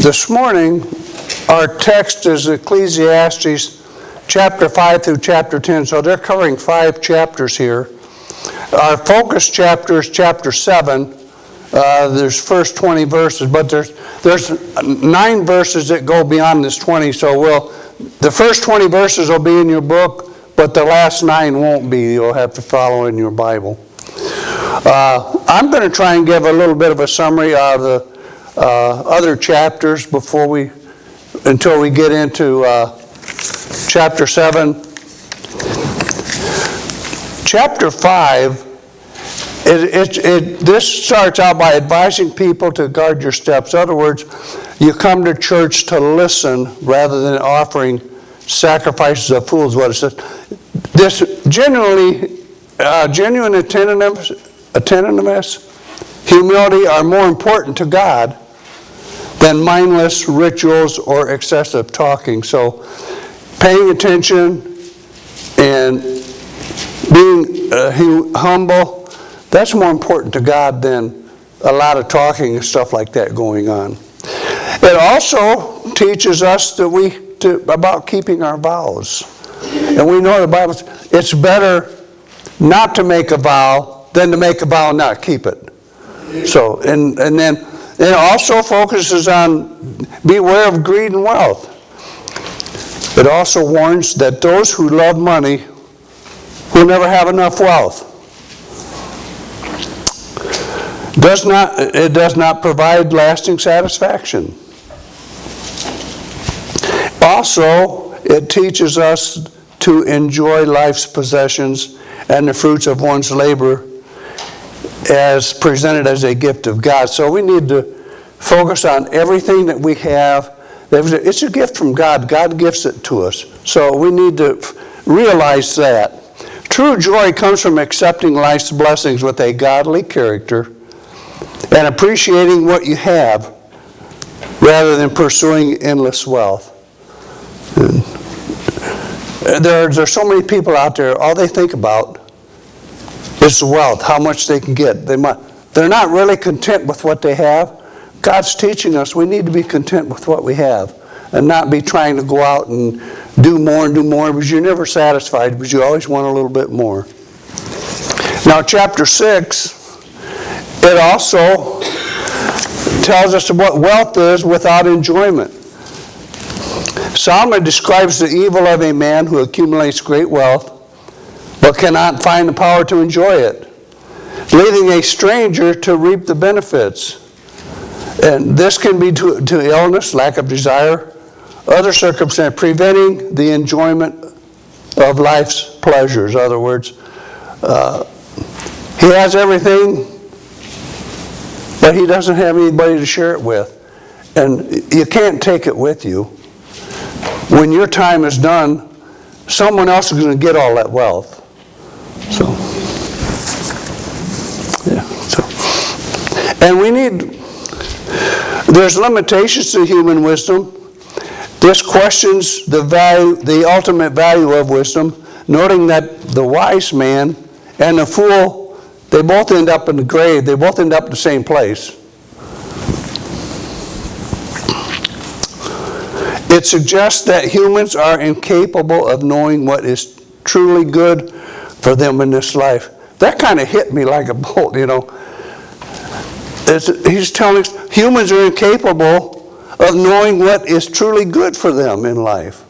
This morning, our text is Ecclesiastes chapter 5 through chapter 10, so they're covering 5 chapters here. Our focus chapter is chapter 7. There's first 20 verses, but there's 9 verses that go beyond this 20, so the first 20 verses will be in your book, but the last 9 won't be. You'll have to follow in your Bible. I'm going to try and give a little bit of a summary of the other chapters until we get into chapter 7. Chapter 5, this starts out by advising people to guard your steps. In other words, you come to church to listen rather than offering sacrifices of fools. What it says. This genuine attentiveness, humility are more important to God than mindless rituals or excessive talking. So paying attention and being humble, that's more important to God than a lot of talking and stuff like that going on. It also teaches us about keeping our vows. And we know the Bible says it's better not to make a vow than to make a vow and not keep it. So, and then it also focuses on beware of greed and wealth. It also warns that those who love money will never have enough wealth. It does not provide lasting satisfaction. Also, it teaches us to enjoy life's possessions and the fruits of one's labor as presented as a gift of God. So we need to focus on everything that we have. It's a gift from God. God gives it to us. So we need to realize that. True joy comes from accepting life's blessings with a godly character and appreciating what you have rather than pursuing endless wealth. There's so many people out there, all they think about is wealth, how much they can get. They're not really content with what they have. God's teaching us we need to be content with what we have and not be trying to go out and do more because you're never satisfied because you always want a little bit more. Now chapter 6, it also tells us what wealth is without enjoyment. Solomon describes the evil of a man who accumulates great wealth but cannot find the power to enjoy it, leaving a stranger to reap the benefits. And this can be to illness, lack of desire, other circumstances, preventing the enjoyment of life's pleasures. In other words, he has everything, but he doesn't have anybody to share it with. And you can't take it with you. When your time is done, someone else is going to get all that wealth. And there's limitations to human wisdom. This questions the ultimate value of wisdom, noting that the wise man and the fool, they both end up in the grave. They both end up in the same place. It suggests that humans are incapable of knowing what is truly good for them in this life. That kind of hit me like a bolt, He's telling us humans are incapable of knowing what is truly good for them in life.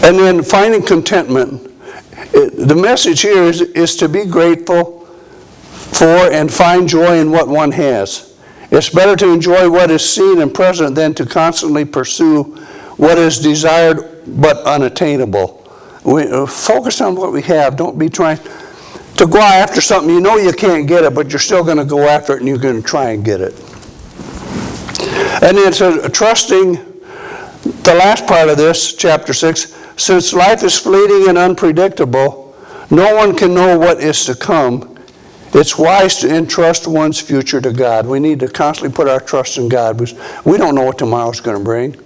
And then finding contentment. The message here is to be grateful for and find joy in what one has. It's better to enjoy what is seen and present than to constantly pursue what is desired but unattainable. Focus on what we have. Don't be trying to go after something you know you can't get it, but you're still going to go after it and you're going to try and get it. And then it says, trusting, the last part of this, chapter 6, since life is fleeting and unpredictable, no one can know what is to come. It's wise to entrust one's future to God. We need to constantly put our trust in God because we don't know what tomorrow's going to bring.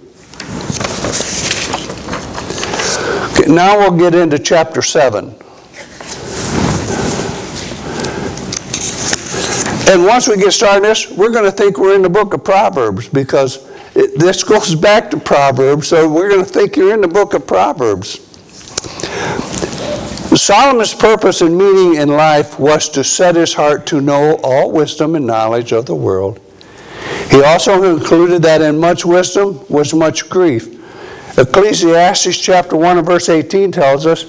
Okay, now we'll get into chapter 7. And once we get started on this, we're going to think we're in the book of Proverbs, because this goes back to Proverbs, so we're going to think you're in the book of Proverbs. Solomon's purpose and meaning in life was to set his heart to know all wisdom and knowledge of the world. He also concluded that in much wisdom was much grief. Ecclesiastes chapter 1 and verse 18 tells us,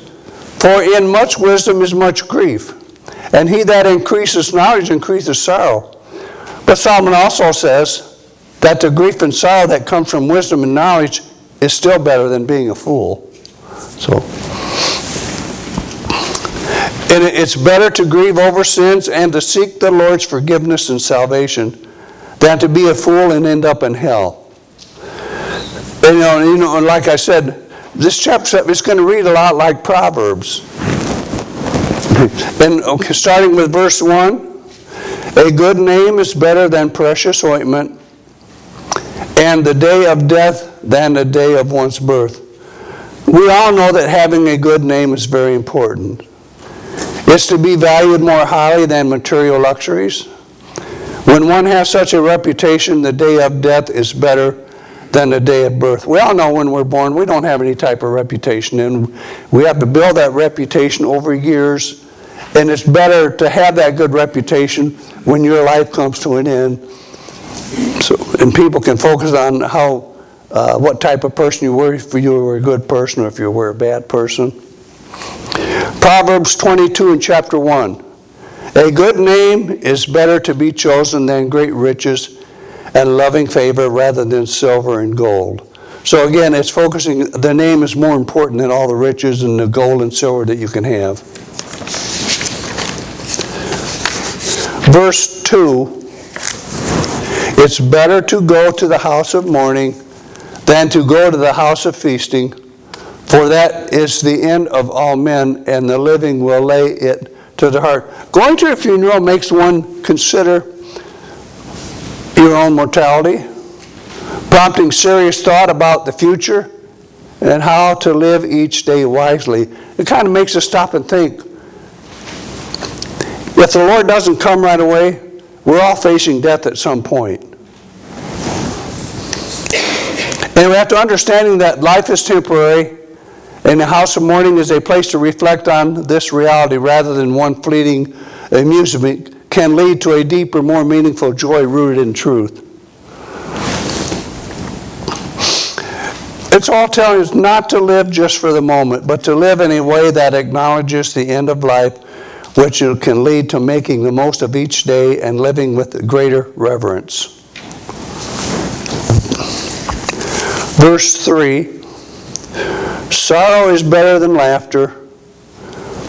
"For in much wisdom is much grief, and he that increases knowledge increases sorrow." But Solomon also says that the grief and sorrow that comes from wisdom and knowledge is still better than being a fool. And it's better to grieve over sins and to seek the Lord's forgiveness and salvation than to be a fool and end up in hell. And you know, like I said, this chapter is going to read a lot like Proverbs. And starting with verse 1, "A good name is better than precious ointment, and the day of death than the day of one's birth." We all know that having a good name is very important. It's to be valued more highly than material luxuries. When one has such a reputation, the day of death is better than the day of birth. We all know when we're born, we don't have any type of reputation, and we have to build that reputation over years, and it's better to have that good reputation when your life comes to an end. And people can focus on what type of person you were, if you were a good person or if you were a bad person. Proverbs 22 in chapter 1. "A good name is better to be chosen than great riches and loving favor rather than silver and gold." So again, it's focusing, the name is more important than all the riches and the gold and silver that you can have. Verse 2, "It's better to go to the house of mourning than to go to the house of feasting, for that is the end of all men, and the living will lay it to the heart." Going to a funeral makes one consider your own mortality, prompting serious thought about the future and how to live each day wisely. It kind of makes us stop and think. If the Lord doesn't come right away, we're all facing death at some point. And we have to understand that life is temporary, and the house of mourning is a place to reflect on this reality rather than one fleeting amusement can lead to a deeper, more meaningful joy rooted in truth. It's all telling us not to live just for the moment, but to live in a way that acknowledges the end of life, which can lead to making the most of each day and living with greater reverence. Verse 3, "Sorrow is better than laughter,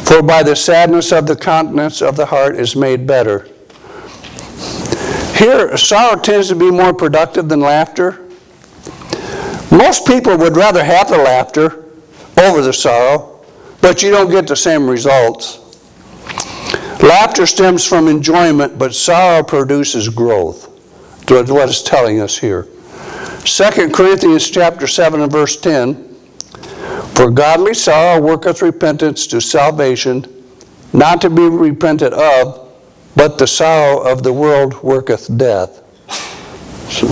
for by the sadness of the countenance of the heart is made better." Here, sorrow tends to be more productive than laughter. Most people would rather have the laughter over the sorrow, but you don't get the same results. Laughter stems from enjoyment, but sorrow produces growth. That's what it's telling us here. 2 Corinthians chapter 7 and verse 10, "For godly sorrow worketh repentance to salvation, not to be repented of, but the sorrow of the world worketh death." So,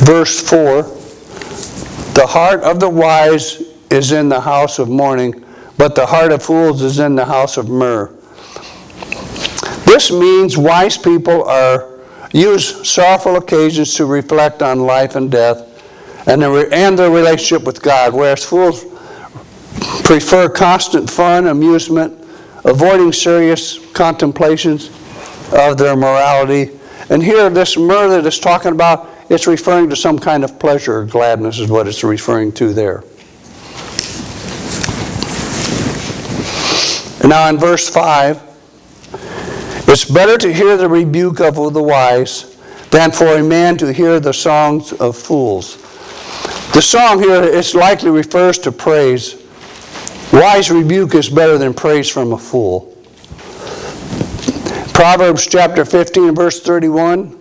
verse 4, "The heart of the wise is in the house of mourning, but the heart of fools is in the house of myrrh." This means wise people use sorrowful occasions to reflect on life and death and their relationship with God, whereas fools prefer constant fun, amusement, avoiding serious contemplations of their morality. And here, this myrrh that it's talking about, it's referring to some kind of pleasure or gladness is what it's referring to there. And now in verse 5, "It's better to hear the rebuke of the wise than for a man to hear the songs of fools." The song here, it likely refers to praise. Wise rebuke is better than praise from a fool. Proverbs chapter 15, verse 31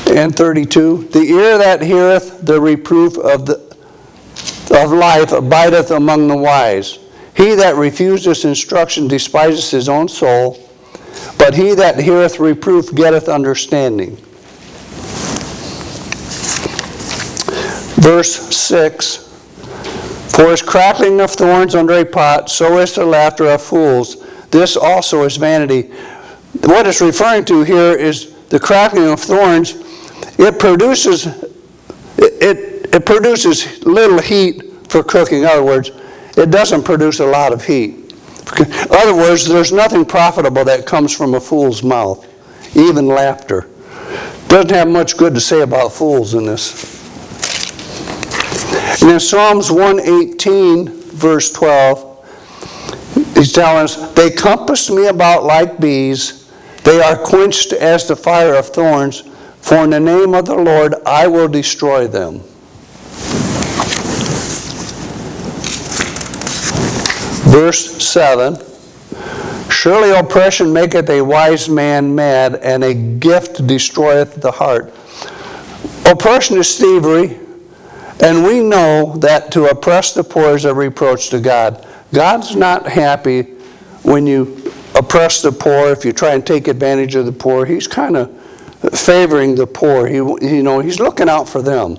and 32, "The ear that heareth the reproof of life abideth among the wise. He that refuseth instruction despiseth his own soul, but he that heareth reproof getteth understanding. Verse 6, for as crackling of thorns under a pot, so is the laughter of fools. This also is vanity. What it's referring to here is the crackling of thorns. It produces little heat for cooking. In other words, it doesn't produce a lot of heat. In other words, there's nothing profitable that comes from a fool's mouth, even laughter. Doesn't have much good to say about fools in this. And in Psalms 118, verse 12, he's telling us, they compass me about like bees. They are quenched as the fire of thorns. For in the name of the Lord I will destroy them. Verse 7, surely oppression maketh a wise man mad, and a gift destroyeth the heart. Oppression is thievery, and we know that to oppress the poor is a reproach to God. God's not happy when you oppress the poor, if you try and take advantage of the poor. He's kind of favoring the poor. He's looking out for them.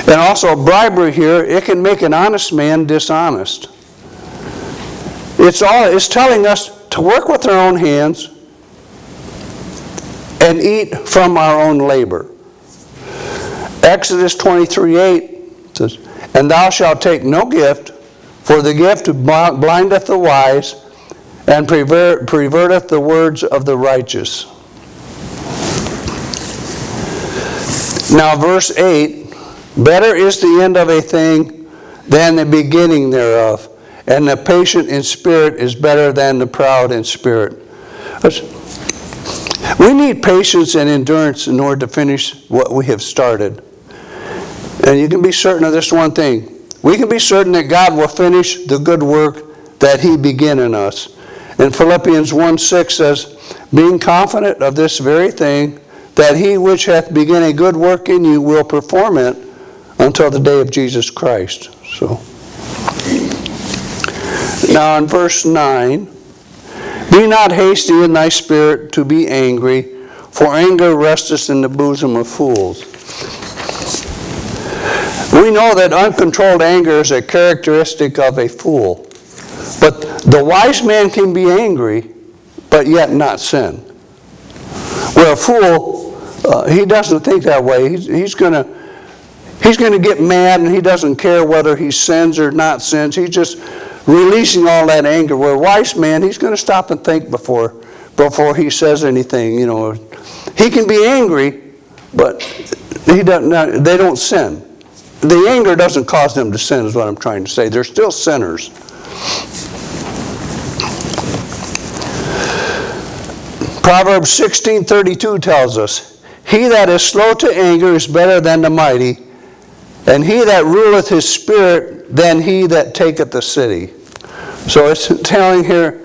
And also bribery here, it can make an honest man dishonest. It's telling us to work with our own hands and eat from our own labor. Exodus 23:8 says, and thou shalt take no gift, for the gift blindeth the wise, and perverteth the words of the righteous. Now verse 8, better is the end of a thing than the beginning thereof, and the patient in spirit is better than the proud in spirit. We need patience and endurance in order to finish what we have started. And you can be certain of this one thing. We can be certain that God will finish the good work that He began in us. And Philippians 1:6 says, being confident of this very thing, that He which hath begun a good work in you will perform it until the day of Jesus Christ. So, now in verse 9, be not hasty in thy spirit to be angry, for anger resteth in the bosom of fools. We know that uncontrolled anger is a characteristic of a fool. But the wise man can be angry, but yet not sin. Where a fool, he doesn't think that way. He's going to get mad, and he doesn't care whether he sins or not sins. He's just releasing all that anger. Where a wise man, he's going to stop and think before he says anything. He can be angry, but they don't sin. The anger doesn't cause them to sin, is what I'm trying to say. They're still sinners. Proverbs 16:32 tells us, he that is slow to anger is better than the mighty, and he that ruleth his spirit than he that taketh the city. So it's telling here,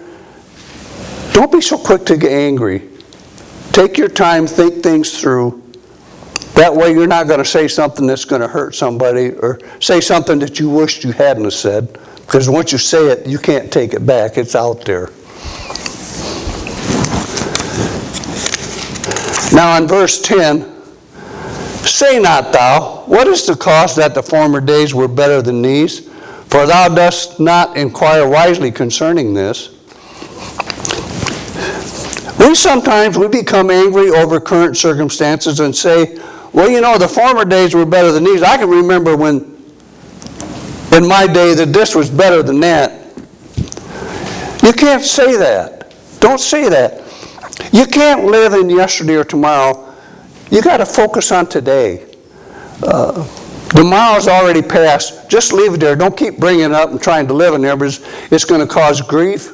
don't be so quick to get angry. Take your time, think things through. That way you're not going to say something that's going to hurt somebody, or say something that you wished you hadn't said. Because once you say it, you can't take it back. It's out there. Now in verse 10, say not thou, what is the cause that the former days were better than these? For thou dost not inquire wisely concerning this. Sometimes we become angry over current circumstances and say, well, the former days were better than these. I can remember when, in my day, that this was better than that. You can't say that. Don't say that. You can't live in yesterday or tomorrow. You got to focus on today. Tomorrow's already passed. Just leave it there. Don't keep bringing it up and trying to live in there, because it's going to cause grief.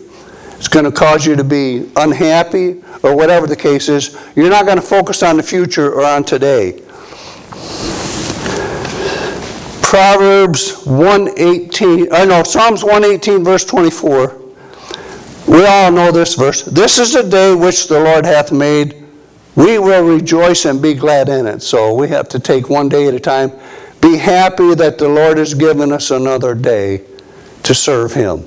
It's going to cause you to be unhappy, or whatever the case is. You're not going to focus on the future or on today. Psalms 118, verse 24. We all know this verse. This is the day which the Lord hath made. We will rejoice and be glad in it. So we have to take one day at a time. Be happy that the Lord has given us another day to to serve him.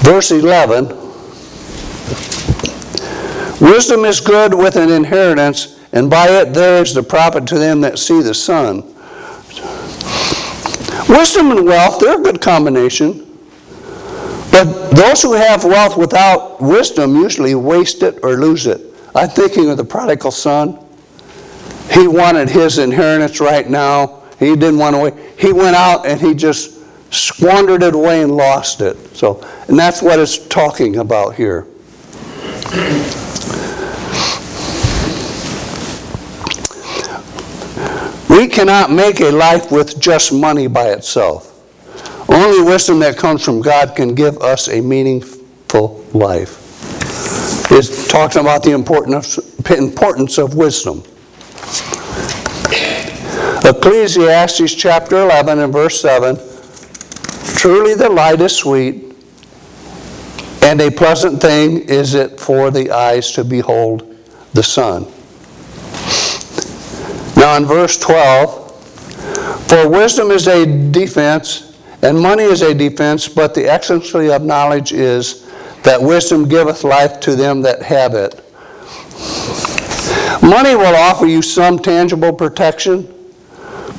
Verse 11, wisdom is good with an inheritance, and by it there is the profit to them that see the sun. Wisdom and wealth, they're a good combination. But those who have wealth without wisdom usually waste it or lose it. I'm thinking of the prodigal son. He wanted his inheritance right now. He didn't want to wait. He went out and he just squandered it away and lost it. And that's what it's talking about here. We cannot make a life with just money by itself. Only wisdom that comes from God can give us a meaningful life. It's talking about the importance of wisdom. Ecclesiastes chapter 11 and verse 7, truly the light is sweet, and a pleasant thing is it for the eyes to behold the sun. Now in verse 12, for wisdom is a defense, and money is a defense, but the excellency of knowledge is that wisdom giveth life to them that have it. Money will offer you some tangible protection,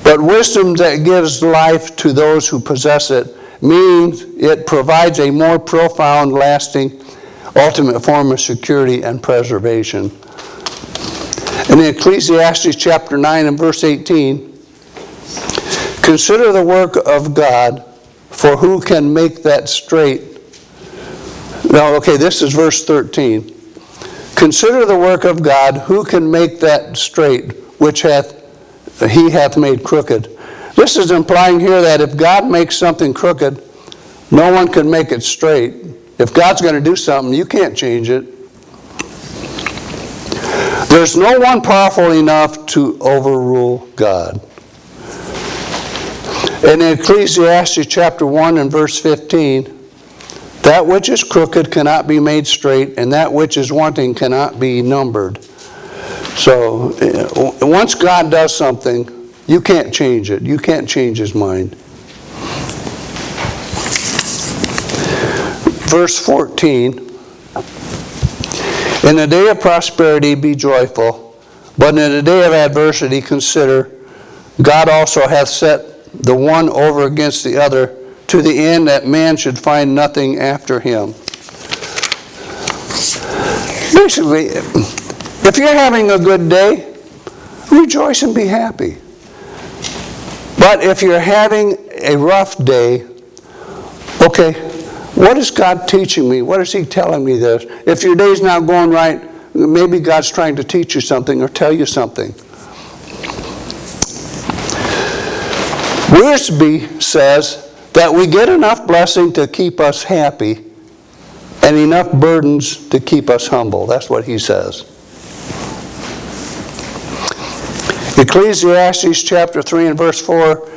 but wisdom that gives life to those who possess it means it provides a more profound, lasting, ultimate form of security and preservation. In Ecclesiastes chapter 9 and verse 18, consider the work of God, for who can make that straight? No, okay, this is verse 13. Consider the work of God, who can make that straight, which he hath made crooked. This is implying here that if God makes something crooked, no one can make it straight. If God's going to do something, you can't change it. There's no one powerful enough to overrule God. In Ecclesiastes chapter 1 and verse 15, that which is crooked cannot be made straight, and that which is wanting cannot be numbered. So once God does something, you can't change it. You can't change his mind. Verse 14, in the day of prosperity be joyful, but in the day of adversity consider, God also hath set the one over against the other, to the end that man should find nothing after him. Basically, if you're having a good day, rejoice and be happy. But if you're having a rough day, okay, what is God teaching me? What is he telling me this? If your day's not going right, maybe God's trying to teach you something or tell you something. Wiersbe says that we get enough blessing to keep us happy and enough burdens to keep us humble. That's what he says. Ecclesiastes chapter 3 and verse 4,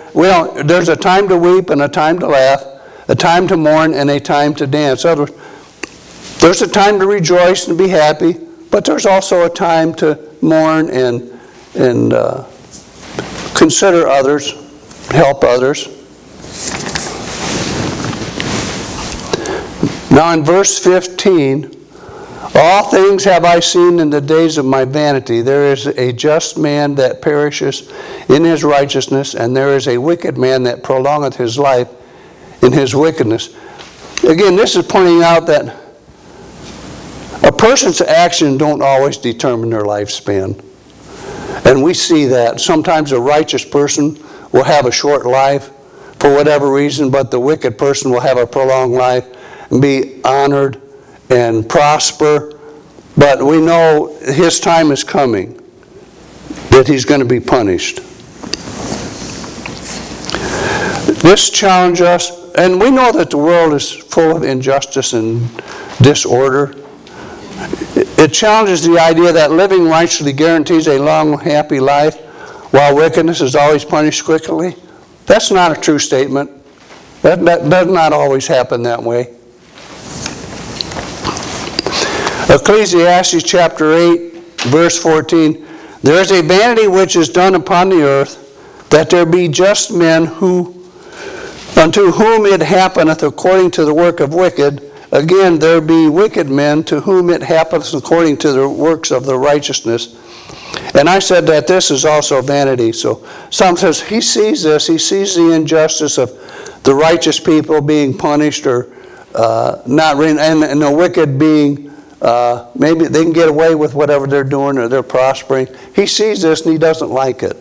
there's a time to weep and a time to laugh, a time to mourn and a time to dance. There's a time to rejoice and be happy, but there's also a time to mourn and consider others, help others. Now in verse 15, all things have I seen in the days of my vanity. There is a just man that perisheth in his righteousness, and there is a wicked man that prolongeth his life in his wickedness. Again, this is pointing out that a person's action don't always determine their lifespan. And we see that. Sometimes a righteous person will have a short life for whatever reason, but the wicked person will have a prolonged life and be honored and prosper. But we know his time is coming, that he's going to be punished. This challenges us, and we know that the world is full of injustice and disorder. It challenges the idea that living righteously guarantees a long, happy life, while wickedness is always punished quickly. That's not a true statement. That does not always happen that way. Ecclesiastes chapter 8, verse 14, there is a vanity which is done upon the earth, that there be just men who Unto whom it happeneth according to the work of wicked, again there be wicked men to whom it happeneth according to the works of the righteousness. And I said that this is also vanity. So Psalm says he sees this, he sees the injustice of the righteous people being punished or not, and the wicked being, maybe they can get away with whatever they're doing or they're prospering. He sees this and he doesn't like it.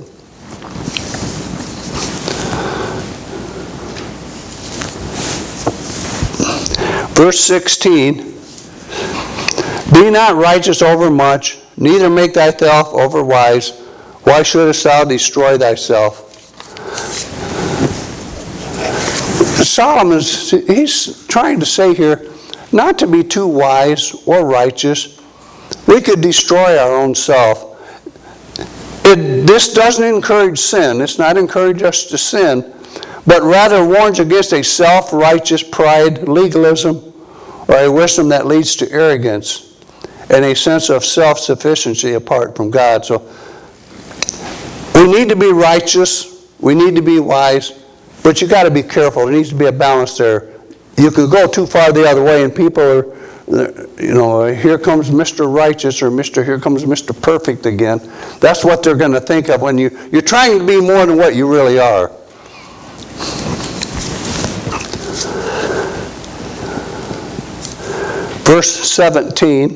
Verse 16, be not righteous over much, neither make thyself over wise. Why shouldest thou destroy thyself? Solomon, he's trying to say here, not to be too wise or righteous. We could destroy our own self. This doesn't encourage sin. It's not encourage us to sin, but rather warns against a self-righteous pride, legalism, or a wisdom that leads to arrogance and a sense of self-sufficiency apart from God. So we need to be righteous, we need to be wise, but you got to be careful. There needs to be a balance there. You could go too far the other way and people are, here comes Mr. Righteous or here comes Mr. Perfect again. That's what they're going to think of when you're trying to be more than what you really are. Verse 17,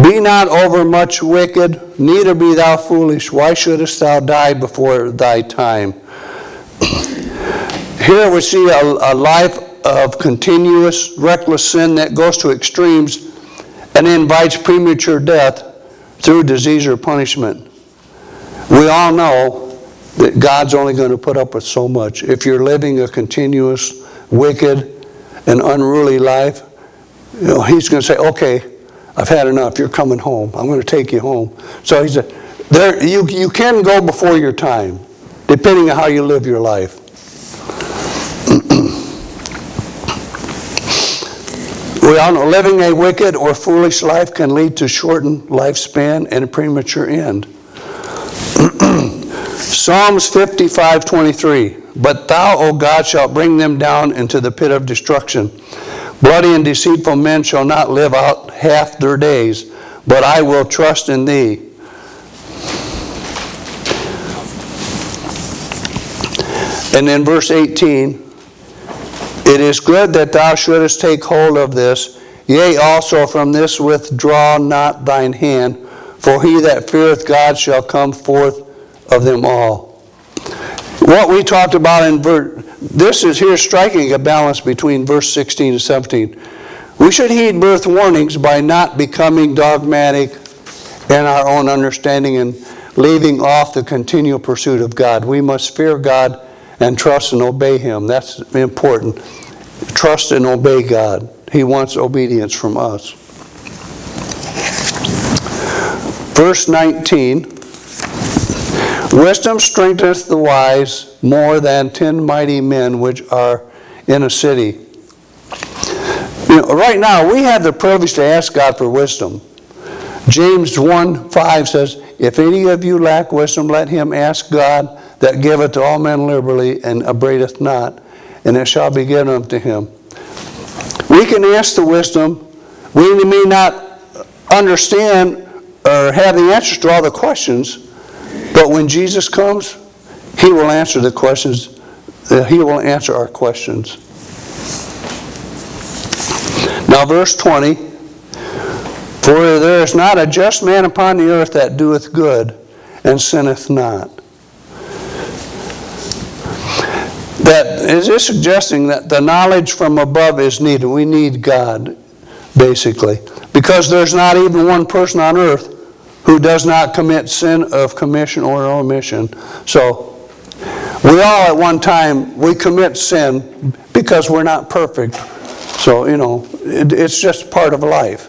be not overmuch wicked, neither be thou foolish. Why shouldest thou die before thy time? Here we see a life of continuous, reckless sin that goes to extremes and invites premature death through disease or punishment. We all know that God's only going to put up with so much. If you're living a continuous, wicked, an unruly life, he's going to say, okay, I've had enough. You're coming home. I'm going to take you home. So he said, you can go before your time, depending on how you live your life. We all know living a wicked or foolish life can lead to shortened lifespan and a premature end. Psalms 55:23. But thou, O God, shalt bring them down into the pit of destruction. Bloody and deceitful men shall not live out half their days, but I will trust in thee. And in verse 18, it is good that thou shouldest take hold of this, yea, also from this withdraw not thine hand, for he that feareth God shall come forth of them all. What we talked about in this is here striking a balance between verse 16 and 17. We should heed birth warnings by not becoming dogmatic in our own understanding and leaving off the continual pursuit of God. We must fear God and trust and obey Him. That's important. Trust and obey God. He wants obedience from us. Verse 19. Wisdom strengtheneth the wise more than 10 mighty men which are in a city. Right now, we have the privilege to ask God for wisdom. James 1:5 says, if any of you lack wisdom, let him ask God that giveth to all men liberally and upbraideth not, and it shall be given unto him. We can ask the wisdom. We may not understand or have the answers to all the questions, but when Jesus comes, He will answer the questions. He will answer our questions. Now verse 20. For there is not a just man upon the earth that doeth good and sinneth not. Is this suggesting that the knowledge from above is needed? We need God, basically. Because there's not even one person on earth who does not commit sin of commission or omission. So, we all at one time, we commit sin because we're not perfect. So, it's just part of life.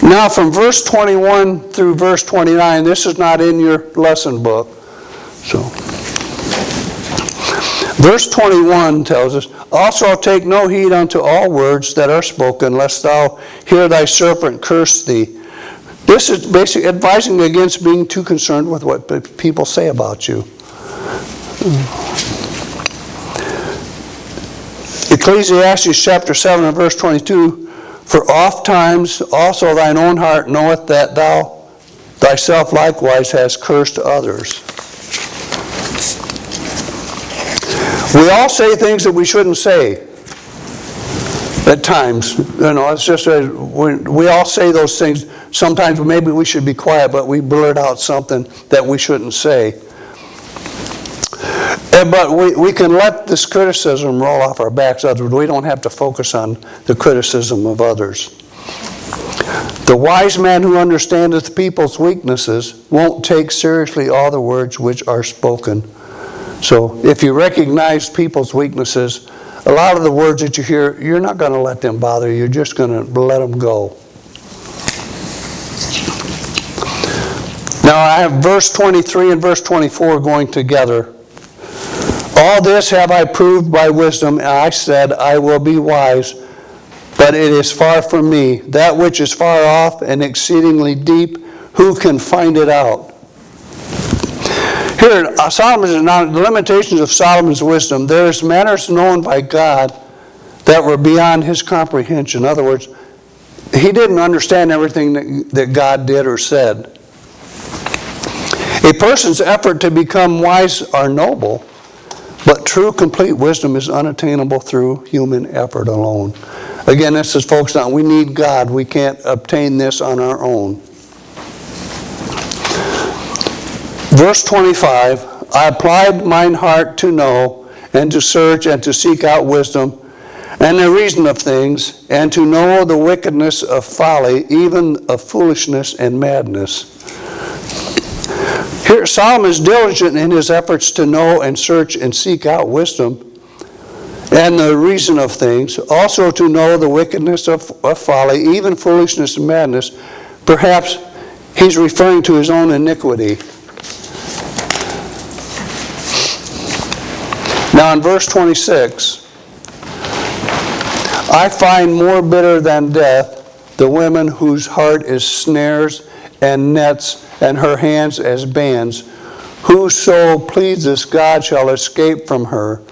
Now from verse 21 through verse 29, this is not in your lesson book. So, verse 21 tells us, also take no heed unto all words that are spoken, lest thou hear thy serpent curse thee. This is basically advising against being too concerned with what people say about you. Ecclesiastes chapter 7 and verse 22, for oft times also thine own heart knoweth that thou thyself likewise hast cursed others. We all say things that we shouldn't say at times. It's just we all say those things. Sometimes maybe we should be quiet, but we blurt out something that we shouldn't say. But we can let this criticism roll off our backs. We don't have to focus on the criticism of others. The wise man who understandeth people's weaknesses won't take seriously all the words which are spoken. So if you recognize people's weaknesses, a lot of the words that you hear, you're not going to let them bother you. You're just going to let them go. Now I have verse 23 and verse 24 going together. All this have I proved by wisdom, and I said, I will be wise, but it is far from me. That which is far off and exceedingly deep, who can find it out? Here, the limitations of Solomon's wisdom, there's matters known by God that were beyond his comprehension. In other words, he didn't understand everything that God did or said. A person's effort to become wise are noble, but true, complete wisdom is unattainable through human effort alone. Again, this is focused on we need God. We can't obtain this on our own. Verse 25, I applied mine heart to know, and to search, and to seek out wisdom, and the reason of things, and to know the wickedness of folly, even of foolishness and madness. Here, Solomon is diligent in his efforts to know and search and seek out wisdom and the reason of things, also to know the wickedness of folly, even foolishness and madness. Perhaps he's referring to his own iniquity. Now in verse 26, I find more bitter than death the woman whose heart is snares and nets, and her hands as bands. Whoso pleases God shall escape from her,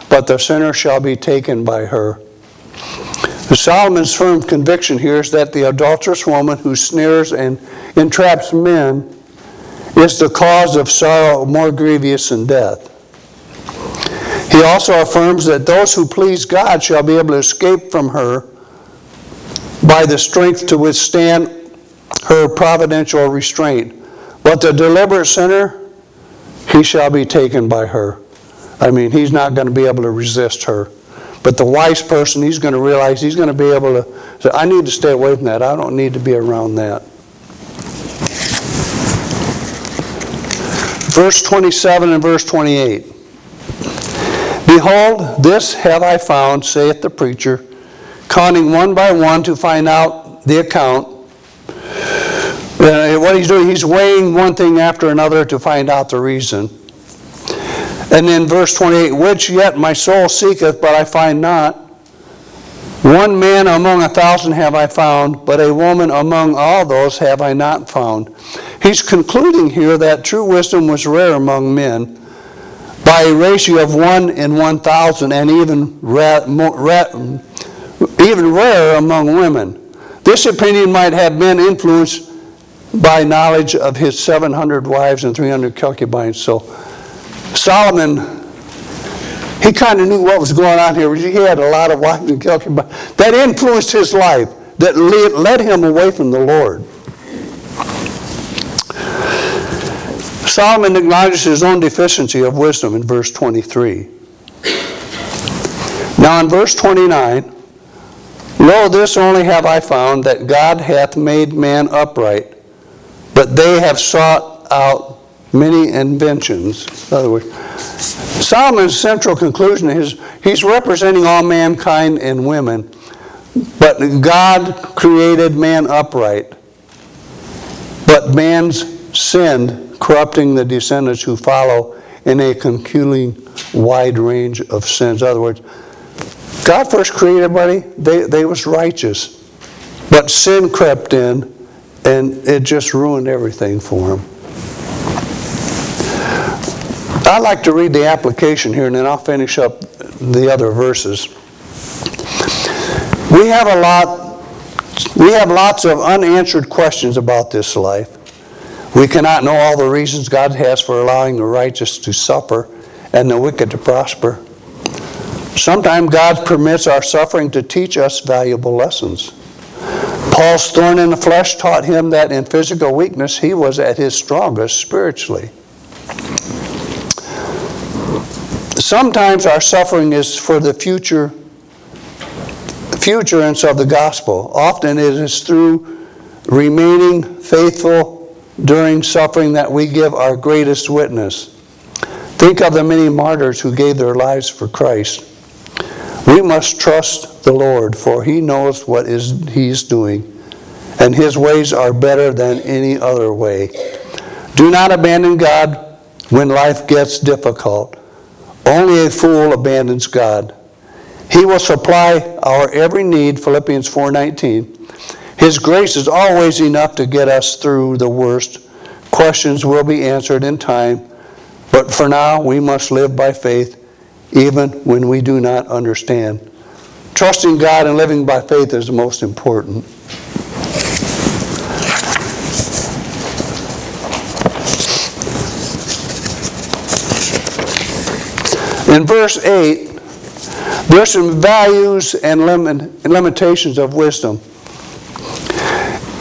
but the sinner shall be taken by her. Solomon's firm conviction here is that the adulterous woman who snares and entraps men is the cause of sorrow more grievous than death. He also affirms that those who please God shall be able to escape from her by the strength to withstand her providential restraint. But the deliberate sinner, he shall be taken by her. I mean, he's not going to be able to resist her. But the wise person, he's going to realize he's going to be able to say, I need to stay away from that. I don't need to be around that. Verse 27 and verse 28. Behold, this have I found, saith the preacher, counting one by one to find out the account. What he's doing, he's weighing one thing after another to find out the reason. And then verse 28, which yet my soul seeketh, but I find not. One man among 1,000 have I found, but a woman among all those have I not found. He's concluding here that true wisdom was rare among men, by a ratio of 1 in 1,000, and even rarer among women. This opinion might have been influenced by knowledge of his 700 wives and 300 concubines. So Solomon, he kind of knew what was going on here. He had a lot of wives and concubines. That influenced his life, that led him away from the Lord. Solomon acknowledges his own deficiency of wisdom in verse 23. Now in verse 29, lo, this only have I found, that God hath made man upright, but they have sought out many inventions. In other words, Solomon's central conclusion is he's representing all mankind and women, but God created man upright, but man's sinned, corrupting the descendants who follow in a concluding wide range of sins. In other words, God first created everybody, they was righteous, but sin crept in, and it just ruined everything for them. I'd like to read the application here, and then I'll finish up the other verses. We have lots of unanswered questions about this life. We cannot know all the reasons God has for allowing the righteous to suffer and the wicked to prosper. Sometimes God permits our suffering to teach us valuable lessons. Paul's thorn in the flesh taught him that in physical weakness he was at his strongest spiritually. Sometimes our suffering is for the futurance of the gospel. Often it is through remaining faithful during suffering that we give our greatest witness. Think of the many martyrs who gave their lives for Christ. We must trust the Lord, for He knows what He's doing, and His ways are better than any other way. Do not abandon God when life gets difficult. Only a fool abandons God. He will supply our every need, Philippians 4:19. His grace is always enough to get us through the worst. Questions will be answered in time, but for now we must live by faith even when we do not understand. Trusting God and living by faith is the most important. In verse 8, there's some values and limitations of wisdom.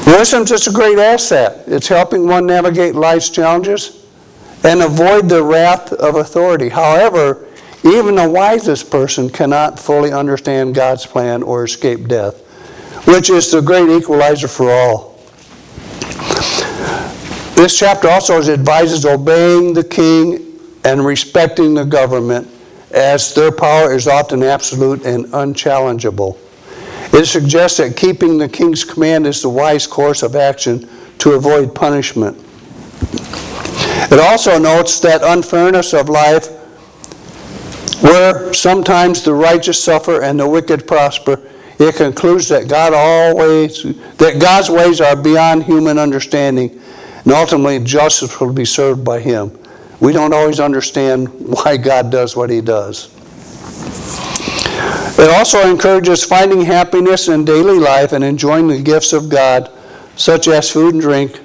Wisdom's just a great asset. It's helping one navigate life's challenges and avoid the wrath of authority. However, even the wisest person cannot fully understand God's plan or escape death, which is the great equalizer for all. This chapter also advises obeying the king and respecting the government, as their power is often absolute and unchallengeable. It suggests that keeping the king's command is the wise course of action to avoid punishment. It also notes that unfairness of life, where sometimes the righteous suffer and the wicked prosper. It concludes that God's ways are beyond human understanding, and ultimately justice will be served by Him. We don't always understand why God does what He does. It also encourages finding happiness in daily life and enjoying the gifts of God, such as food and drink.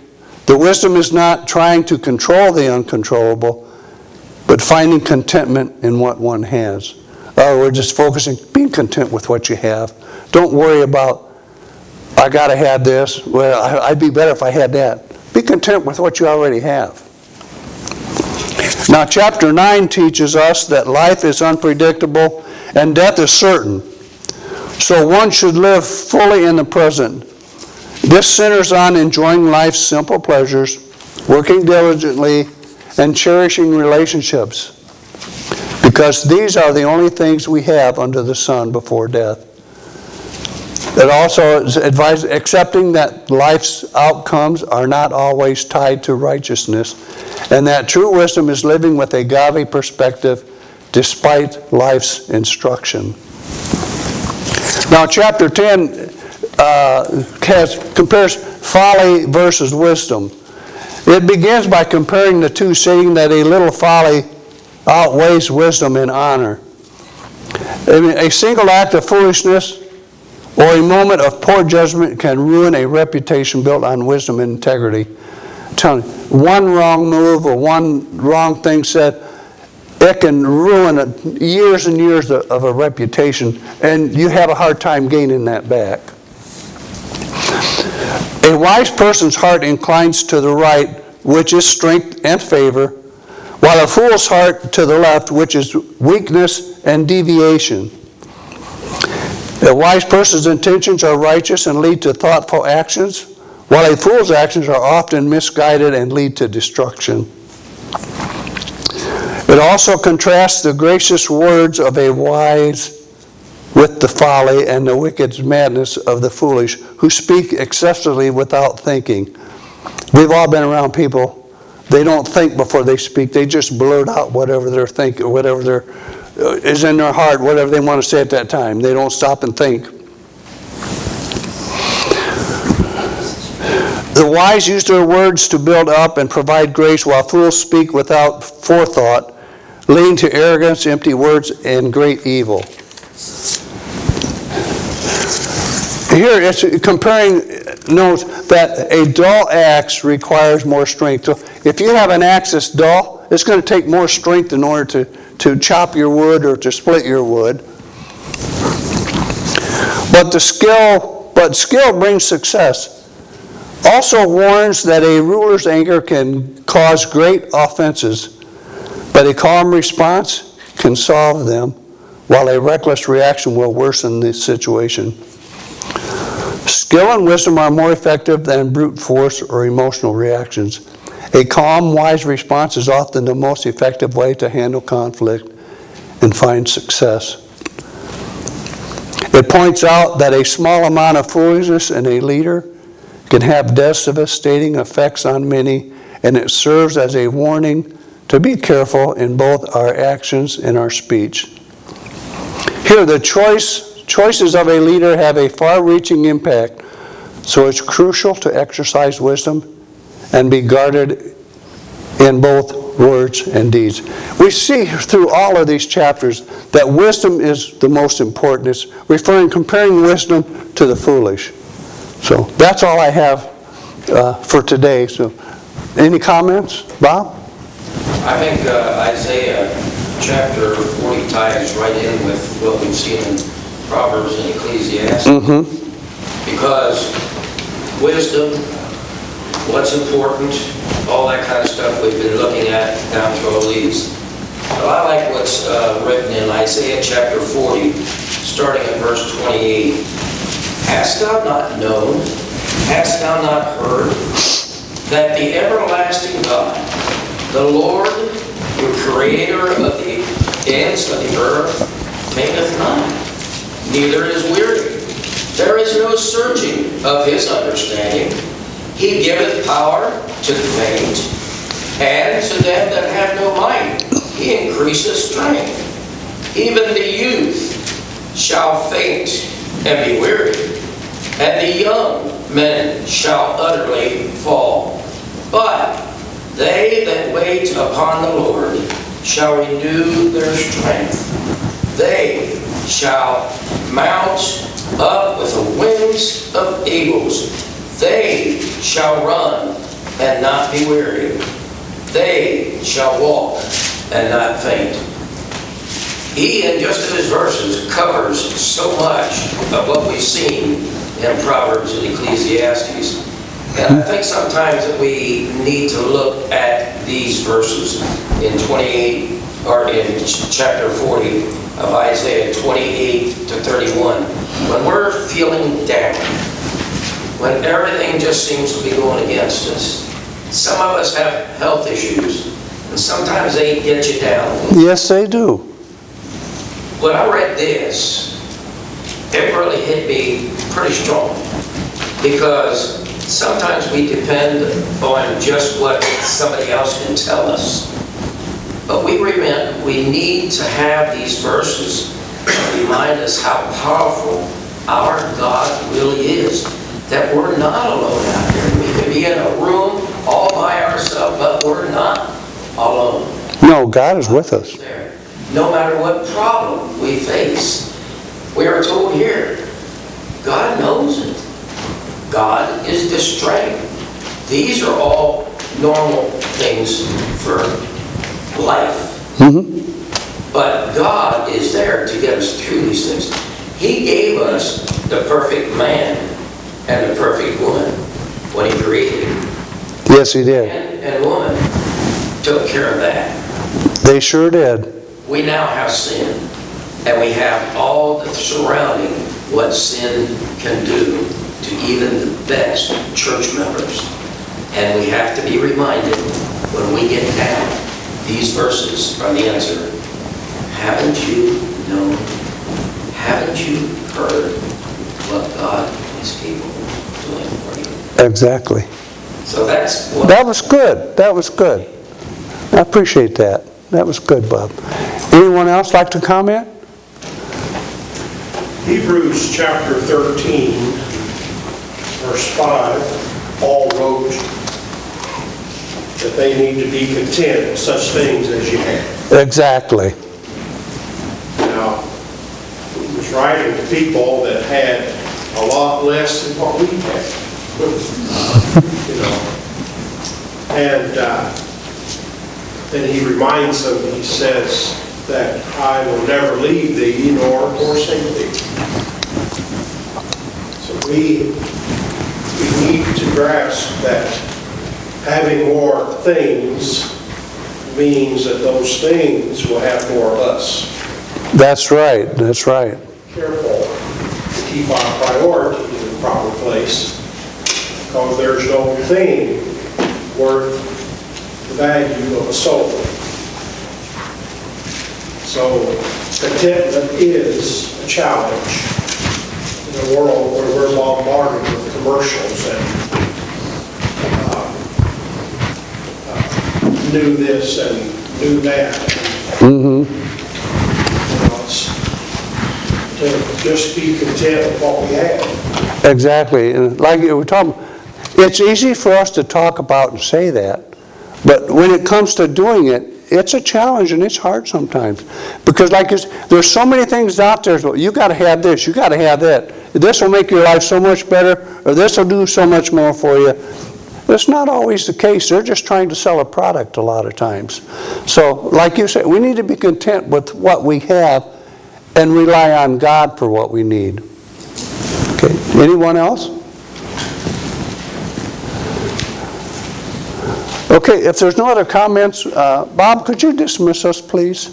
The wisdom is not trying to control the uncontrollable, but finding contentment in what one has. We're just focusing, being content with what you have. Don't worry about, I got to have this. Well, I'd be better if I had that. Be content with what you already have. Now, chapter 9 teaches us that life is unpredictable and death is certain. So one should live fully in the present. This centers on enjoying life's simple pleasures, working diligently, and cherishing relationships, because these are the only things we have under the sun before death. It also advises accepting that life's outcomes are not always tied to righteousness, and that true wisdom is living with a godly perspective despite life's instruction. Now, chapter 10 compares folly versus wisdom. It begins by comparing the two, saying that a little folly outweighs wisdom in honor. A single act of foolishness or a moment of poor judgment can ruin a reputation built on wisdom and integrity. I'm telling you, one wrong move or one wrong thing said, it can ruin years and years of a reputation, and you have a hard time gaining that back. A wise person's heart inclines to the right, which is strength and favor, while a fool's heart to the left, which is weakness and deviation. A wise person's intentions are righteous and lead to thoughtful actions, while a fool's actions are often misguided and lead to destruction. It also contrasts the gracious words of a wise with the folly and the wicked madness of the foolish, who speak excessively without thinking. We've all been around people, they don't think before they speak. They just blurt out whatever they're thinking, whatever is in their heart, whatever they want to say at that time. They don't stop and think. The wise use their words to build up and provide grace, while fools speak without forethought, leading to arrogance, empty words, and great evil. Here it's comparing notes that a dull axe requires more strength. So if you have an axe that's dull, it's going to take more strength in order to chop your wood or to split your wood. But skill brings success. Also warns that a ruler's anger can cause great offenses, but a calm response can solve them, while a reckless reaction will worsen the situation. Skill and wisdom are more effective than brute force or emotional reactions. A calm, wise response is often the most effective way to handle conflict and find success. It points out that a small amount of foolishness in a leader can have devastating effects on many, and it serves as a warning to be careful in both our actions and our speech. Here, the choices of a leader have a far-reaching impact, so it's crucial to exercise wisdom and be guarded in both words and deeds. We see through all of these chapters that wisdom is the most important. It's comparing wisdom to the foolish. So that's all I have for today. So, any comments, Bob? I think Isaiah chapter 40 ties right in with what we've seen in Proverbs and Ecclesiastes. Because wisdom, what's important, all that kind of stuff we've been looking at down through all these. But I like what's written in Isaiah chapter 40, starting at verse 28. Hast thou not known, hast thou not heard, that the everlasting God, the Lord, the creator of the ends of the earth, fainteth not, neither is weary. There is no searching of his understanding. He giveth power to the faint, and to them that have no might he increaseth strength. Even the youth shall faint and be weary, and the young men shall utterly fall. But they that wait upon the Lord shall renew their strength. They shall mount up with the wings of eagles. They shall run and not be weary. They shall walk and not faint. He, in just in his verses, covers so much of what we've seen in Proverbs and Ecclesiastes. And I think sometimes that we need to look at these verses in 28, or in chapter 40 of Isaiah 28 to 31. When we're feeling down, when everything just seems to be going against us. Some of us have health issues, and sometimes they get you down. Yes, they do. When I read this, it really hit me pretty strong, because sometimes we depend on just what somebody else can tell us. But we need to have these verses to remind us how powerful our God really is. That we're not alone out there. We can be in a room all by ourselves, but we're not alone. No, God is with us. There. No matter what problem we face, we are told here, God knows it. God is the strength. These are all normal things for life. But God is there to get us through these things. He gave us the perfect man and the perfect woman when he created. Yes, he did. Man and woman took care of that. They sure did. We now have sin, and we have all the surrounding what sin can do to even the best church members. And we have to be reminded when we get down, these verses are the answer. Haven't you known? Haven't you heard what God is capable of doing for you? Exactly. So that's what... That was good. That was good. I appreciate that. That was good, Bob. Anyone else like to comment? Hebrews chapter 13, verse 5, Paul wrote, that they need to be content with such things as you have. Exactly. Now, he was writing to people that had a lot less than what we had. You know. And then he reminds them, he says that I will never leave thee nor forsake thee. So we need to grasp that having more things means that those things will have more of us. That's right. That's right. Careful to keep our priority in the proper place, because there's no thing worth the value of a soul. So contentment is a challenge in a world where we're bombarded with commercials and new this and new that. You know, to just be content with what we have. Exactly. And like you were talking, it's easy for us to talk about and say that, but when it comes to doing it, it's a challenge and it's hard sometimes. Because like there's so many things out there, so you got to have this, you got to have that. This will make your life so much better, or this will do so much more for you. That's not always the case. They're just trying to sell a product a lot of times. So like you said, we need to be content with what we have and rely on God for what we need. Okay, anyone else? Okay, if there's no other comments, Bob, could you dismiss us, please?